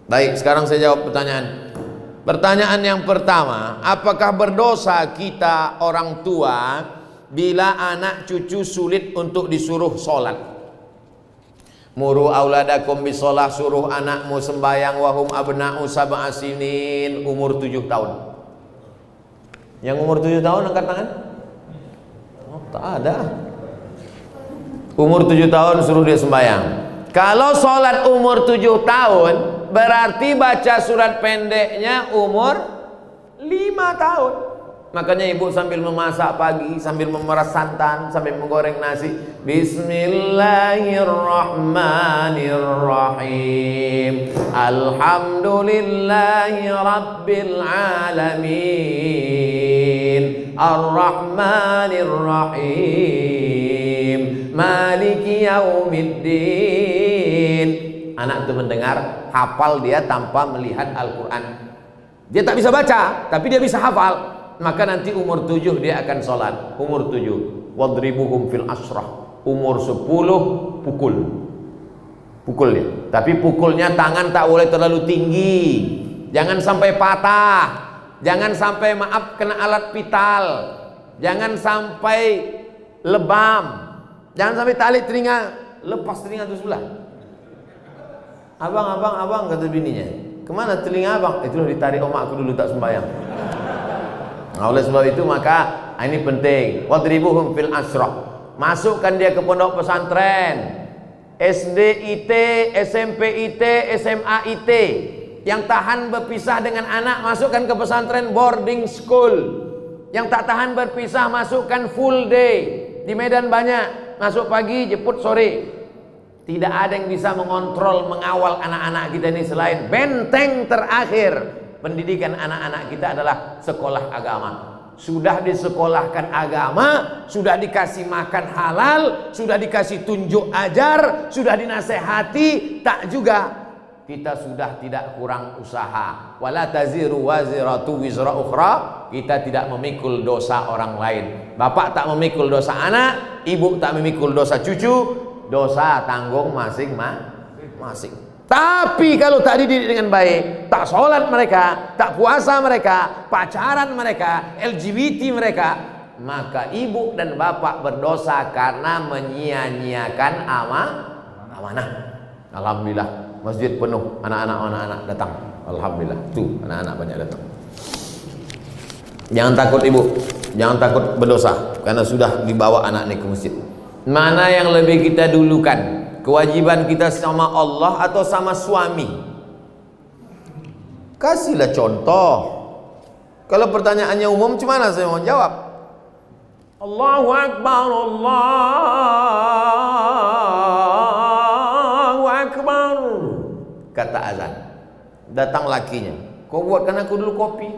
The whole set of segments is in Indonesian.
Baik, sekarang saya jawab pertanyaan. Pertanyaan yang pertama, apakah berdosa kita orang tua bila anak cucu sulit untuk disuruh sholat? Muru auladakum bisolah, suruh anakmu sembahyang wahum abna'u sab'a sinin, umur 7 tahun. Yang umur 7 tahun angkat tangan? Oh, tak ada. Umur 7 tahun suruh dia sembahyang. Kalau sholat umur 7 tahun, berarti baca surat pendeknya umur 5 tahun. Makanya ibu sambil memasak pagi, sambil memeras santan, sambil menggoreng nasi, Bismillahirrahmanirrahim, Alhamdulillahi Rabbil Alamin, Ar-Rahmanirrahim, Maliki Yaumiddin. Anak itu mendengar, hafal dia tanpa melihat Al-Quran. Dia tak bisa baca, tapi dia bisa hafal. Maka nanti umur 7 dia akan sholat. Umur 7, wadribuhum fil asrah. Umur 10 pukul dia. Tapi pukulnya tangan tak boleh terlalu tinggi, jangan sampai patah, jangan sampai maaf kena alat vital, jangan sampai lebam, jangan sampai tali telinga, lepas telinga itu sebelah. Abang, kata bininya, kemana telinga abang? Itulah ditarik omakku dulu tak sembahyang. Nah, oleh sebab itu maka ini penting. Wadribuhum fil asrah. Masukkan dia ke pondok pesantren, SD IT, SMP IT, SMA IT. Yang tahan berpisah dengan anak, masukkan ke pesantren boarding school. Yang tak tahan berpisah, masukkan full day. Di Medan banyak, masuk pagi, jemput sore. Tidak ada yang bisa mengontrol, mengawal anak-anak kita ini selain benteng terakhir pendidikan anak-anak kita adalah sekolah agama. Sudah disekolahkan agama, sudah dikasih makan halal, sudah dikasih tunjuk ajar, sudah dinasehati, tak juga kita sudah tidak kurang usaha. Wala taziru waziratu wizra ukhra, kita tidak memikul dosa orang lain. Bapak tak memikul dosa anak, ibu tak memikul dosa cucu, dosa tanggung masing-masing. Tapi kalau tak dididik dengan baik, tak sholat mereka, tak puasa mereka, pacaran mereka, LGBT mereka, maka ibu dan bapak berdosa karena menyia-nyiakan amanah. Alhamdulillah, masjid penuh, anak-anak datang. Alhamdulillah, tuh anak-anak banyak datang. Jangan takut ibu, jangan takut berdosa karena sudah dibawa anak ini ke masjid. Mana yang lebih kita dulukan? Kewajiban kita sama Allah atau sama suami? Kasihlah contoh. Kalau pertanyaannya umum, gimana saya mau jawab? Allahu Akbar, Allahu Akbar, kata azan. Datang lakinya, kau buatkan aku dulu kopi.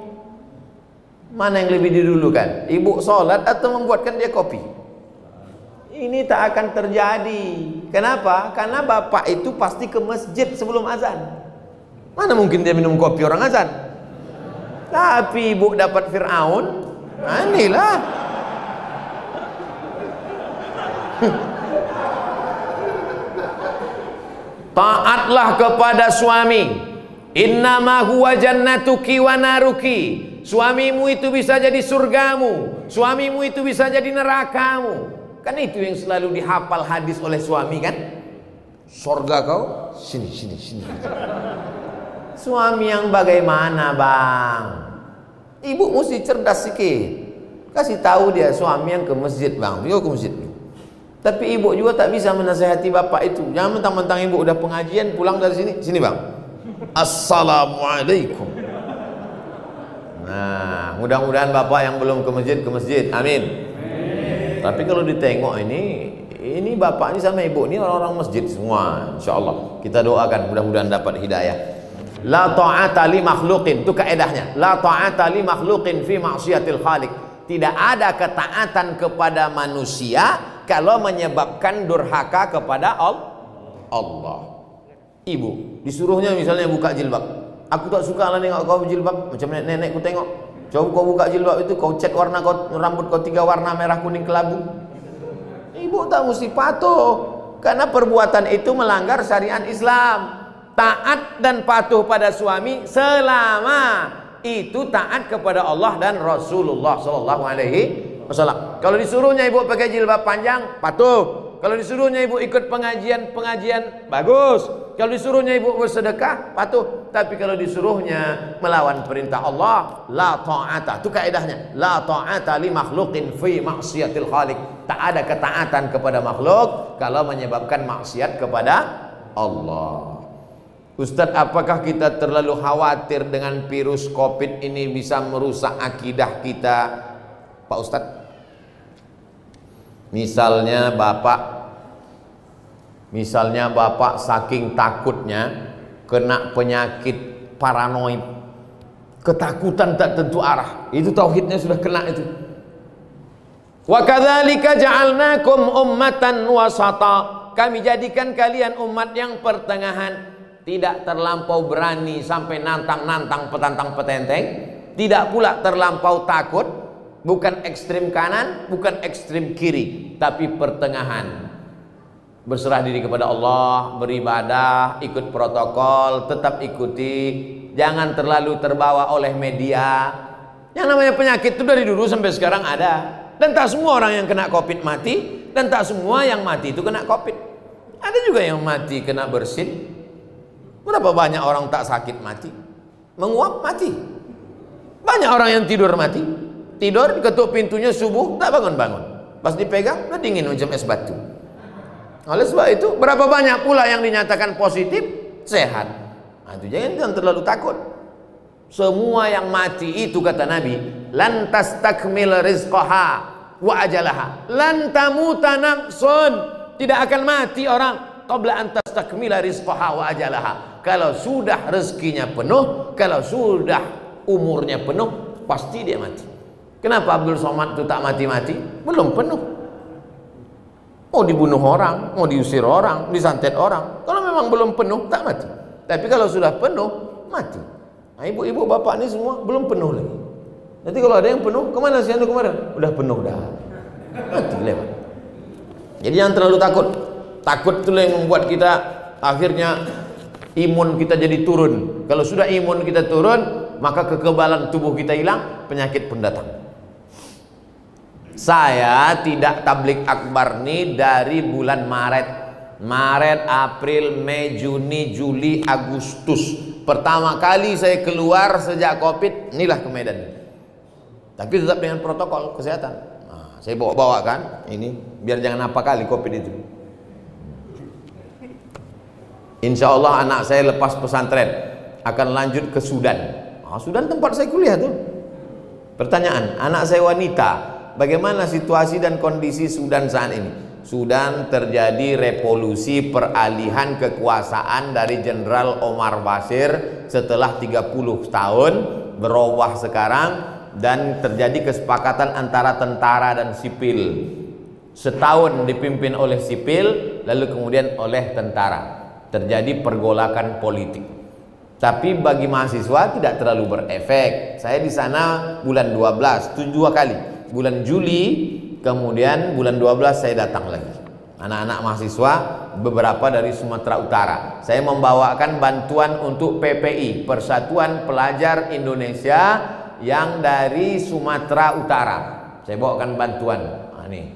Mana yang lebih didulukan? Ibu sholat atau membuatkan dia kopi? Ini tak akan terjadi. Kenapa? Karena bapak itu pasti ke masjid sebelum azan. Mana mungkin dia minum kopi orang azan? Tapi ibu dapat Fir'aun, inilah. Taatlah kepada suami. Innama huwa jannatuki wa naruki. Suamimu itu bisa jadi surgamu, suamimu itu bisa jadi nerakamu. Kan itu yang selalu dihafal hadis oleh suami kan? Surga kau, sini. Suami yang bagaimana bang? Ibu mesti cerdas sikit. Kasih tahu dia suami yang ke masjid bang, dia ke masjid. Tapi ibu juga tak bisa menasihati bapak itu. Jangan mentang-mentang ibu udah pengajian pulang dari sini bang. Assalamualaikum. Nah, mudah-mudahan bapak yang belum ke masjid, amin. Tapi kalau ditengok ini bapak ini sama ibu ini orang-orang masjid semua, insyaallah. Kita doakan mudah-mudahan dapat hidayah. La ta'ata li makhluqin, itu kaedahnya. La ta'ata li makhluqin fi ma'siyatil khaliq. Tidak ada ketaatan kepada manusia kalau menyebabkan durhaka kepada Allah. Ibu disuruhnya misalnya buka jilbab. Aku tak suka lah nengok kau jilbab, macam nenekku tengok. Coba kau buka jilbab itu, kau cat warna kau, rambut kau 3 warna, merah, kuning, kelabu. Ibu tak mesti patuh, karena perbuatan itu melanggar syariat Islam. taat dan patuh pada suami selama itu taat kepada Allah dan Rasulullah Sallallahu Alaihi Wasallam. Kalau disuruhnya ibu pakai jilbab panjang, patuh. Kalau disuruhnya ibu ikut pengajian, bagus. Kalau disuruhnya ibu bersedekah, patuh. Tapi kalau disuruhnya melawan perintah Allah, la ta'ata. Itu kaidahnya. La ta'ata li makhluqin fi maksiatil khaliq. Tak ada ketaatan kepada makhluk kalau menyebabkan maksiat kepada Allah. Ustadz, apakah kita terlalu khawatir dengan virus COVID ini bisa merusak akidah kita, Pak Ustadz? Misalnya bapak saking takutnya kena penyakit paranoid, ketakutan tak tentu arah, itu tauhidnya sudah kena itu. Wa kadzalika ja'alnakum ummatan wasata. Kami jadikan kalian umat yang pertengahan, tidak terlampau berani sampai nantang-nantang petantang petenteng, tidak pula terlampau takut, bukan ekstrim kanan, bukan ekstrim kiri, tapi pertengahan. Berserah diri kepada Allah, beribadah, ikut protokol, tetap ikuti, jangan terlalu terbawa oleh media. Yang namanya penyakit itu dari dulu sampai sekarang ada, dan tak semua orang yang kena COVID mati, dan tak semua yang mati itu kena COVID. Ada juga yang mati kena bersin. Berapa banyak orang tak sakit mati, menguap mati. Banyak orang yang tidur mati, tidur ketuk pintunya subuh tak bangun-bangun, pas dipegang udah dingin macam es batu. Oleh sebab itu berapa banyak pula yang dinyatakan positif sehat. Nah, itu jangan terlalu takut. Semua yang mati itu kata Nabi, lan tastakmil rizqaha wa ajalaha, lan tamuta nafsun, tidak akan mati orang qabla an tastakmila rizqaha wa ajalaha. Kalau sudah rezekinya penuh, kalau sudah umurnya penuh, pasti dia mati. Kenapa Abdul Somad itu tak mati-mati? Belum penuh. Mau dibunuh orang, mau diusir orang, disantet orang. Kalau memang belum penuh, tak mati. Tapi kalau sudah penuh, mati. Nah, ibu-ibu, bapak ini semua belum penuh lagi. Nanti kalau ada yang penuh, kemana sih anda kemarin? Udah penuh dah, mati lewat. Jadi jangan terlalu takut. Takut itulah yang membuat kita akhirnya imun kita jadi turun. Kalau sudah imun kita turun, maka kekebalan tubuh kita hilang, penyakit pun datang. Saya tidak tablik akbar nih dari bulan Maret, April, Mei, Juni, Juli, Agustus. Pertama kali saya keluar sejak COVID, inilah ke Medan. Tapi tetap dengan protokol kesehatan. Nah, saya bawa-bawa kan ini, biar jangan apa kali COVID itu. Insya Allah anak saya lepas pesantren akan lanjut ke Sudan. Nah, Sudan tempat saya kuliah tuh. Pertanyaan, anak saya wanita, bagaimana situasi dan kondisi Sudan saat ini? Sudan terjadi revolusi peralihan kekuasaan dari Jenderal Omar Bashir setelah 30 tahun berubah sekarang, dan terjadi kesepakatan antara tentara dan sipil. Setahun dipimpin oleh sipil, lalu kemudian oleh tentara. Terjadi pergolakan politik. Tapi bagi mahasiswa tidak terlalu berefek. Saya di sana bulan 12, 2 kali. Bulan Juli, kemudian bulan 12 saya datang lagi. Anak-anak mahasiswa beberapa dari Sumatera Utara. Saya membawakan bantuan untuk PPI, Persatuan Pelajar Indonesia yang dari Sumatera Utara. Saya bawakan bantuan. Nah, nih.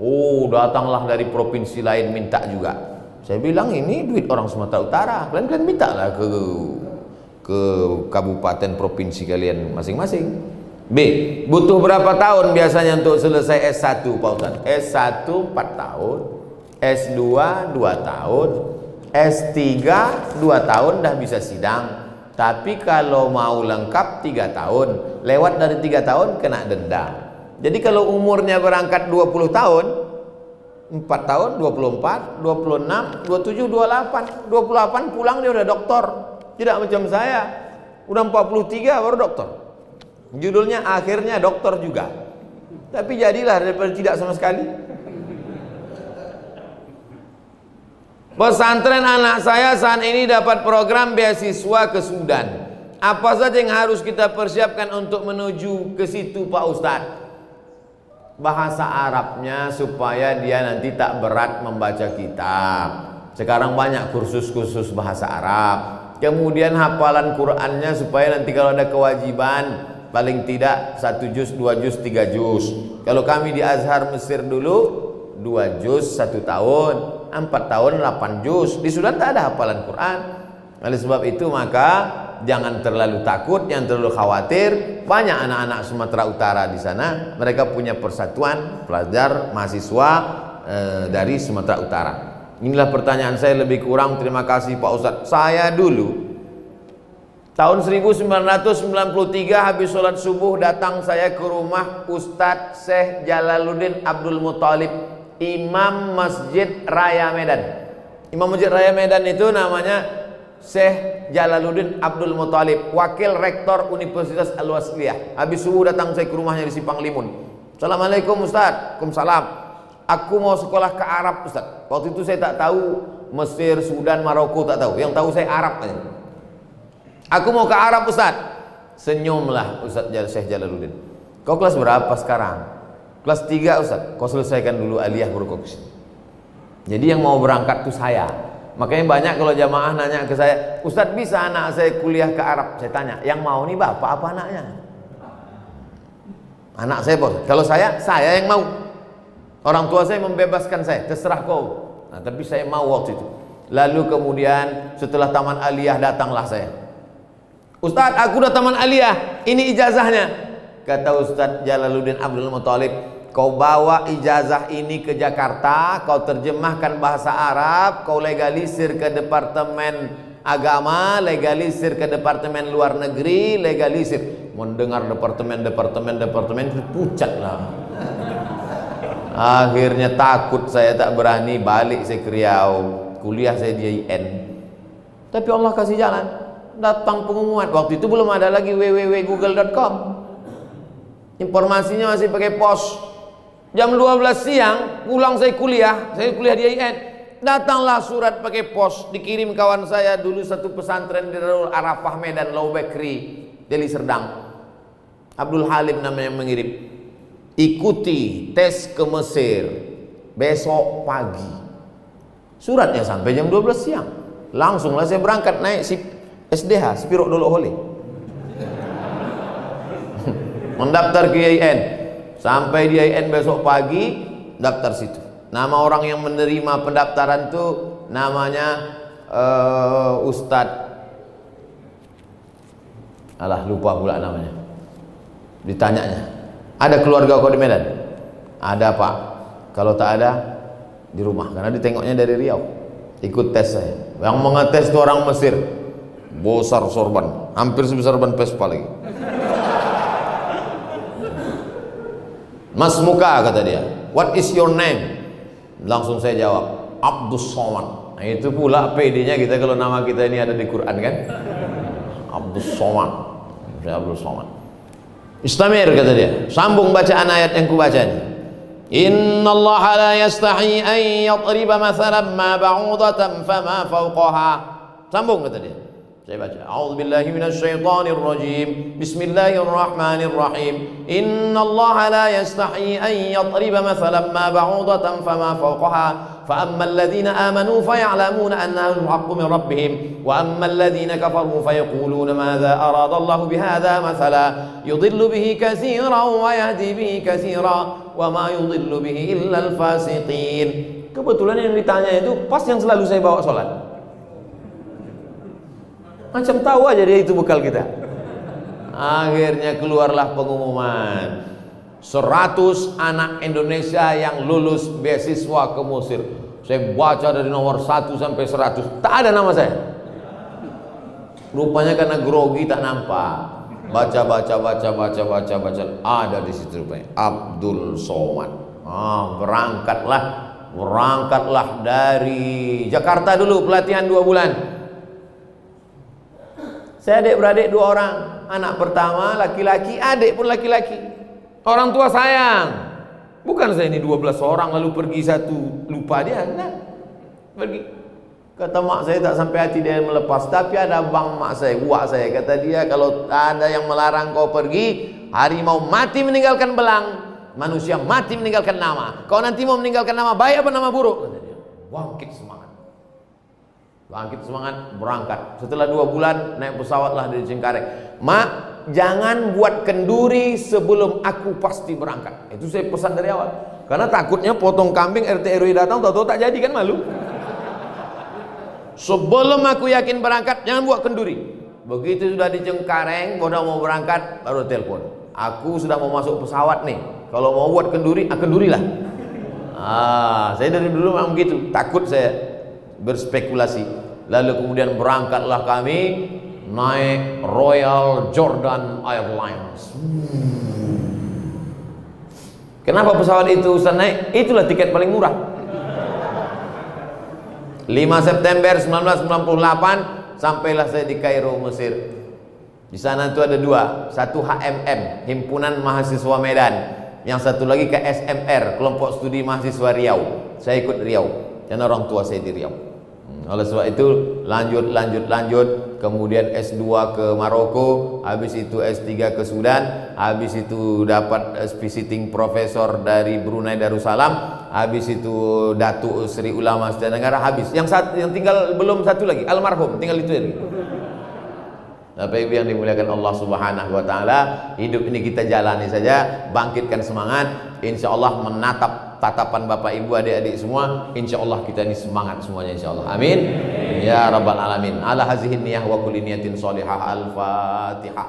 Oh, datanglah dari provinsi lain minta juga. Saya bilang ini duit orang Sumatera Utara. Kalian minta lah ke kabupaten provinsi kalian masing-masing. B, butuh berapa tahun biasanya untuk selesai S1 Pak Ustaz? S1 4 tahun, S2 2 tahun, S3 2 tahun dah bisa sidang. Tapi kalau mau lengkap 3 tahun, lewat dari 3 tahun kena denda. Jadi kalau umurnya berangkat 20 tahun, 4 tahun, 24, 26, 27, 28 28 pulang dia udah doktor. Tidak macam saya, udah 43 baru doktor. Judulnya akhirnya doktor juga. Tapi jadilah daripada tidak sama sekali. Pesantren anak saya saat ini dapat program beasiswa ke Sudan. Apa saja yang harus kita persiapkan untuk menuju ke situ Pak Ustadz? Bahasa Arabnya supaya dia nanti tak berat membaca kitab. Sekarang banyak kursus-kursus bahasa Arab. Kemudian hafalan Qur'annya supaya nanti kalau ada kewajiban paling tidak 1 juz, 2 juz, 3 juz. Kalau kami di Azhar Mesir dulu 2 juz 1 tahun, 4 tahun 8 juz. Di Sudan tak ada hafalan Quran. Oleh sebab itu maka jangan terlalu takut, jangan terlalu khawatir. Banyak anak-anak Sumatera Utara di sana, mereka punya persatuan pelajar mahasiswa dari Sumatera Utara. Inilah pertanyaan saya lebih kurang. Terima kasih Pak Ustadz. Saya dulu tahun 1993 habis sholat subuh datang saya ke rumah Ustadz Syekh Jalaluddin Abdul Muthalib, Imam Masjid Raya Medan. Imam Masjid Raya Medan itu namanya Syekh Jalaluddin Abdul Muthalib, wakil rektor Universitas Al-Wasliyah. Habis subuh datang saya ke rumahnya di Simpang Limun. Assalamualaikum Ustadz. Waalaikumsalam. Aku mau sekolah ke Arab Ustadz. Waktu itu saya tak tahu Mesir, Sudan, Maroko, tak tahu. Yang tahu saya Arab aja. Aku mau ke Arab Ustadz. Senyumlah Ustadz Syekh Jalaluddin. Kau kelas berapa sekarang? Kelas 3 Ustadz. Kau selesaikan dulu aliyah baru kau kesini. Jadi yang mau berangkat itu saya. Makanya banyak kalau jamaah nanya ke saya, Ustadz bisa anak saya kuliah ke Arab? Saya tanya, yang mau nih bapak apa anaknya? Anak saya bos. Kalau saya yang mau. Orang tua saya membebaskan saya, terserah kau. Nah, tapi saya mau waktu itu. Lalu kemudian setelah taman aliyah datanglah saya. Ustadz, aku udah taman aliyah, ini ijazahnya. Kata Ustadz Jalaluddin Abdul Muthalib, kau bawa ijazah ini ke Jakarta, kau terjemahkan bahasa Arab, kau legalisir ke Departemen Agama, legalisir ke Departemen Luar Negeri, legalisir. Mendengar departemen itu pucat lah. Akhirnya takut saya, tak berani balik saya ke Riau. Kuliah saya di IN. Tapi Allah kasih jalan. Datang pengumuman. Waktu itu belum ada lagi www.google.com. Informasinya masih pakai pos. Jam 12 siang pulang saya kuliah di IN. Datanglah surat pakai pos, dikirim kawan saya dulu satu pesantren di Darul Arafah Medan, Lau Bekri, Deli Serdang. Abdul Halim namanya yang mengirim. Ikuti tes ke Mesir besok pagi. Suratnya sampai jam 12 siang. Langsunglah saya berangkat naik SDH, Spiro Dolo Hole. Mendaftar ke IAIN. Sampai di IAIN besok pagi, daftar situ. Nama orang yang menerima pendaftaran itu namanya Ustadz. Alah, lupa pula namanya. Ditanyanya, ada keluarga kau di Medan? Ada Pak. Kalau tak ada, di rumah. Karena ditengoknya dari Riau. Ikut tes saya. Yang mengetes itu orang Mesir. Besar sorban, hampir sebesar ban Vespa lagi. Mas muka, kata dia. What is your name? Langsung saya jawab, Abdus Somad. Nah, itu pula PD-nya kita kalau nama kita ini ada di Quran kan. Abdus Somad. Saya Abdus Somad. Istamir, kata dia. Sambung bacaan ayat yang kubacanya. Innallaha la yastahi an yadriba mathalan ma ba'udatan fama fawqaha. Sambung, kata dia. Saya baca. A'udzubillahi minasyaitonir rajim. Bismillahirrahmanirrahim. Innallaha la yastahi an yadriba mathalan ma ba'udatan fama fawqaha. فأما الذين آمنوا فيعلمون أنه الحق من ربهم وأما الذين كفروا فيقولون ماذا أراد الله بهذا مثلا يضل به كثيرا ويهدي به كثيرا وما يضل به إلا الفاسقين. Kebetulan yang ditanya itu pas yang selalu saya bawa sholat. Macam tahu aja dia itu bekal kita. Akhirnya keluarlah pengumuman 100 anak Indonesia yang lulus beasiswa ke Mesir. Saya baca dari nomor 1 sampai 100, tak ada nama saya. Rupanya karena grogi tak nampak. Baca, ada di situ rupanya Abdul Somad. Berangkatlah dari Jakarta dulu, pelatihan 2 bulan. Saya adik-beradik 2 orang. Anak pertama laki-laki, adik pun laki-laki. Orang tua sayang. Bukan saya ini 12 orang lalu pergi satu lupa dia. Nah, pergi. Kata mak saya tak sampai hati dia melepas. Tapi ada bang mak saya, buat saya. Kata dia, kalau ada yang melarang kau pergi, harimau mati meninggalkan belang, manusia mati meninggalkan nama. Kau nanti mau meninggalkan nama baik apa nama buruk? Kata dia. Bangkit semangat. Bangkit semangat, berangkat. Setelah 2 bulan naik pesawat lah dari Cengkareng. Mak, jangan buat kenduri sebelum aku pasti berangkat. Itu saya pesan dari awal. Karena takutnya potong kambing RT RW datang, tahu-tahu tak jadi kan, malu. Sebelum aku yakin berangkat, jangan buat kenduri. Begitu sudah di Cengkareng, udah mau berangkat, baru telepon. Aku sudah mau masuk pesawat nih. Kalau mau buat kenduri, kendurilah. Saya dari dulu memang begitu. Takut saya berspekulasi. Lalu kemudian berangkatlah kami naik Royal Jordan Airlines. Kenapa pesawat itu Ustaz naik? Itulah tiket paling murah. 5 September 1998 sampailah saya di Kairo, Mesir. Di sana itu ada 2, satu HMM, Himpunan Mahasiswa Medan, yang satu lagi ke SMR, Kelompok Studi Mahasiswa Riau. Saya ikut Riau, karena orang tua saya di Riau. Oleh sebab itu lanjut, kemudian S2 ke Maroko, habis itu S3 ke Sudan, habis itu dapat visiting profesor dari Brunei Darussalam, habis itu Datuk Seri Ulama Setenggara, habis. Yang tinggal belum satu lagi, almarhum, tinggal itu lagi. Bapak Ibu yang dimuliakan Allah Subhanahu wa taala, hidup ini kita jalani saja, bangkitkan semangat, insyaallah menatap tatapan Bapak Ibu, adik-adik semua, insyaallah kita ini semangat semuanya insyaallah. Amin. Ya rabbal alamin. Ala hazihi niyah wa kulli niyatin shalihah. Al-Fatihah.